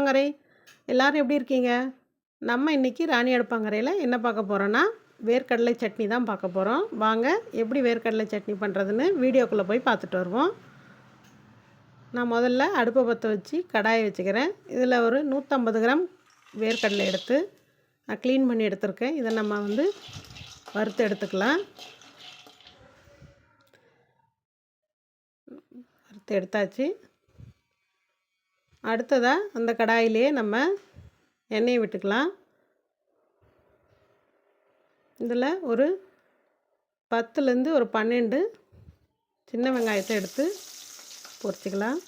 அடுப்பாங்கரை. எல்லோரும் எப்படி இருக்கீங்க? நம்ம இன்றைக்கி ராணி அடுப்பாங்கரையில் என்ன பார்க்க போகிறோன்னா, வேர்க்கடலை சட்னி தான் பார்க்க போகிறோம். வாங்க எப்படி வேர்க்கடலை சட்னி பண்ணுறதுன்னு வீடியோக்குள்ளே போய் பார்த்துட்டு வருவோம். நான் முதல்ல அடுப்பை பற்ற வச்சு கடாயை வச்சுக்கிறேன். இதில் ஒரு 150 கிராம் வேர்க்கடலை எடுத்து நான் க்ளீன் பண்ணி எடுத்துருக்கேன். இதை நம்ம வறுத்து எடுத்துக்கலாம். வறுத்து எடுத்தாச்சு. அடுத்ததாக அந்த கடாயிலே நம்ம எண்ணெயை விட்டுக்கலாம். இதில் ஒரு 10லேருந்து ஒரு 12 சின்ன வெங்காயத்தை எடுத்து பொரிச்சிக்கலாம்.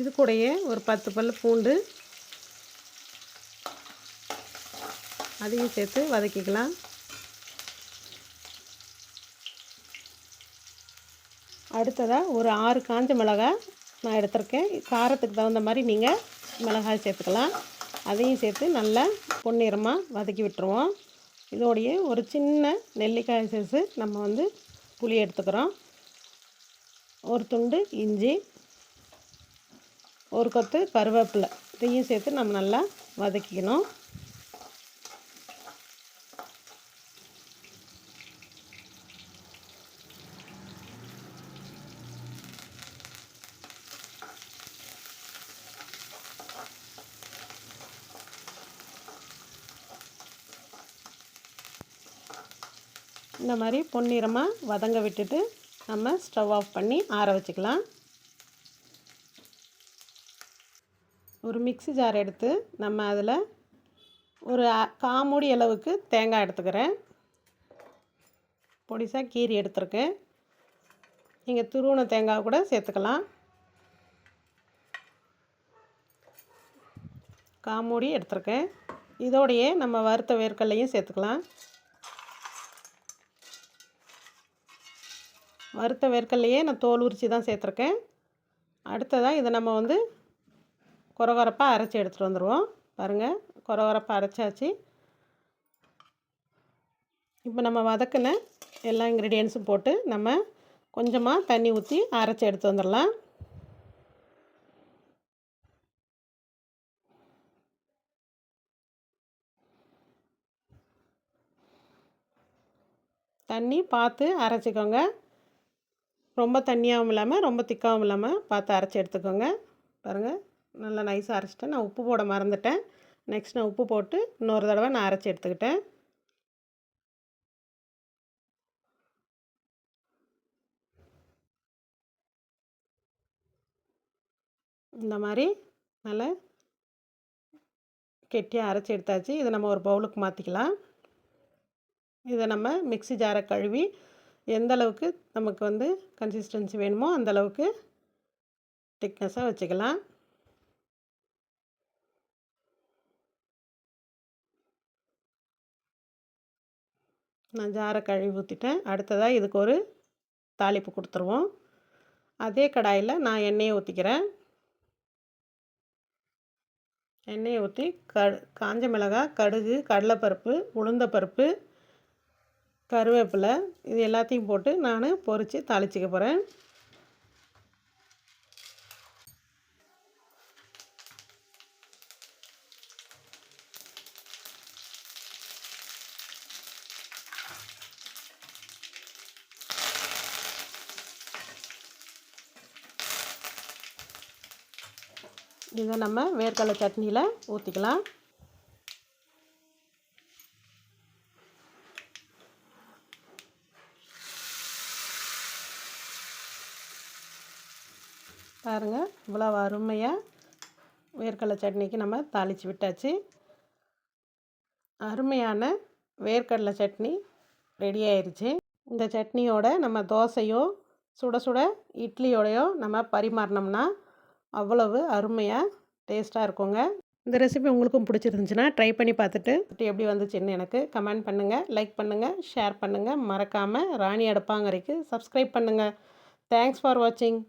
இது கூடயே ஒரு 10 பல் பூண்டு அதையும் சேர்த்து வதக்கிக்கலாம். அடுத்ததாக ஒரு 6 காஞ்ச மிளகாய் நான் எடுத்திருக்கேன். காரத்துக்கு தகுந்த மாதிரி நீங்கள் மிளகாய் சேர்த்துக்கலாம். அதையும் சேர்த்து நல்லா பொன்னிறமாக வதக்கி விட்டுருவோம். இதோடைய ஒரு சின்ன நெல்லிக்காய் சைஸு நம்ம புளி எடுத்துக்கிறோம். ஒரு துண்டு இஞ்சி, ஒரு கொத்து கருவேப்பிலை, இதையும் சேர்த்து நம்ம நல்லா வதக்கிக்கணும். இந்த மாதிரி பொன்னிறமாக வதங்க விட்டுட்டு நம்ம ஸ்டவ் ஆஃப் பண்ணி ஆற வச்சுக்கலாம். ஒரு மிக்ஸி ஜார் எடுத்து நம்ம அதில் ஒரு 1/4 மூடி அளவுக்கு தேங்காய் எடுத்துக்கிறேன். பொடிசாக கீரி எடுத்துருக்கேன். நீங்கள் துருவின தேங்காய் கூட சேர்த்துக்கலாம். 1/4 மூடி எடுத்துருக்கேன். இதோடையே நம்ம வறுத்த வேர்க்கடலையும் சேர்த்துக்கலாம். வறுத்த வேர்க்கடலையே நான் தோல் உரித்து தான் சேர்த்துருக்கேன். அடுத்ததாக இதை நம்ம கொரகொரப்பாக அரைச்சி எடுத்துகிட்டு வந்துடுவோம். பாருங்கள், கொரகொரப்பாக அரைச்சாச்சு. இப்போ நம்ம வதக்கின எல்லா இன்க்ரீடியன்ஸும் போட்டு நம்ம கொஞ்சமாக தண்ணி ஊற்றி அரைச்சி எடுத்து வந்துடலாம். தண்ணி பார்த்து அரைச்சிக்கோங்க. ரொம்ப தண்ணியாகவும் இல்லாமல் ரொம்ப திக்காகவும் இல்லாமல் பார்த்து அரைச்சி எடுத்துக்கோங்க. பாருங்கள், நல்லா நைஸாக அரைச்சிட்டேன். நான் உப்பு போட மறந்துட்டேன். நெக்ஸ்ட் நான் உப்பு போட்டு இன்னொரு தடவை நான் அரைச்சி எடுத்துக்கிட்டேன். இந்த மாதிரி நல்லா கெட்டியாக அரைச்சி எடுத்தாச்சு. இதை நம்ம ஒரு பவுலுக்கு மாற்றிக்கலாம். இதை நம்ம மிக்ஸி ஜாரை கழுவி எந்த அளவுக்கு நமக்கு கன்சிஸ்டன்சி வேணுமோ அந்தளவுக்கு திக்னஸாக வச்சுக்கலாம். நான் ஜாரை கழுவி ஊற்றிட்டேன். அடுத்ததாக இதுக்கு ஒரு தாளிப்பு கொடுத்துருவோம். அதே கடாயில் நான் எண்ணெயை ஊற்றிக்கிறேன். எண்ணெயை ஊற்றி காஞ்ச மிளகாய், கடுகு, கடலைப்பருப்பு, உளுந்தப்பருப்பு, கருவேப்பிலை இது எல்லாத்தையும் போட்டு நான் பொரித்து தாளிச்சிக்க போகிறேன். இதை நம்ம வேர்க்கடலை சட்னியில் ஊற்றிக்கலாம். பாருங்கள், இவ்வளோ அருமையாக வேர்க்கடலை சட்னிக்கு நம்ம தாளித்து விட்டாச்சு. அருமையான வேர்க்கடலை சட்னி ரெடி ஆயிடுச்சு. இந்த சட்னியோட நம்ம தோசையோ சுட சுட இட்லியோடையோ நம்ம பரிமாறினோம்னா அவ்வளவு அருமையாக டேஸ்ட்டாக இருக்குங்க. இந்த ரெசிபி உங்களுக்கும் பிடிச்சிருந்துச்சுன்னா ட்ரை பண்ணி பார்த்துட்டு எப்படி வந்துச்சுன்னு எனக்கு கமெண்ட் பண்ணுங்கள், லைக் பண்ணுங்கள், ஷேர் பண்ணுங்கள். மறக்காமல் ராணி அடுப்பாங்கரைக்கு சப்ஸ்கிரைப் பண்ணுங்கள். தேங்க்ஸ் ஃபார் வாட்சிங்.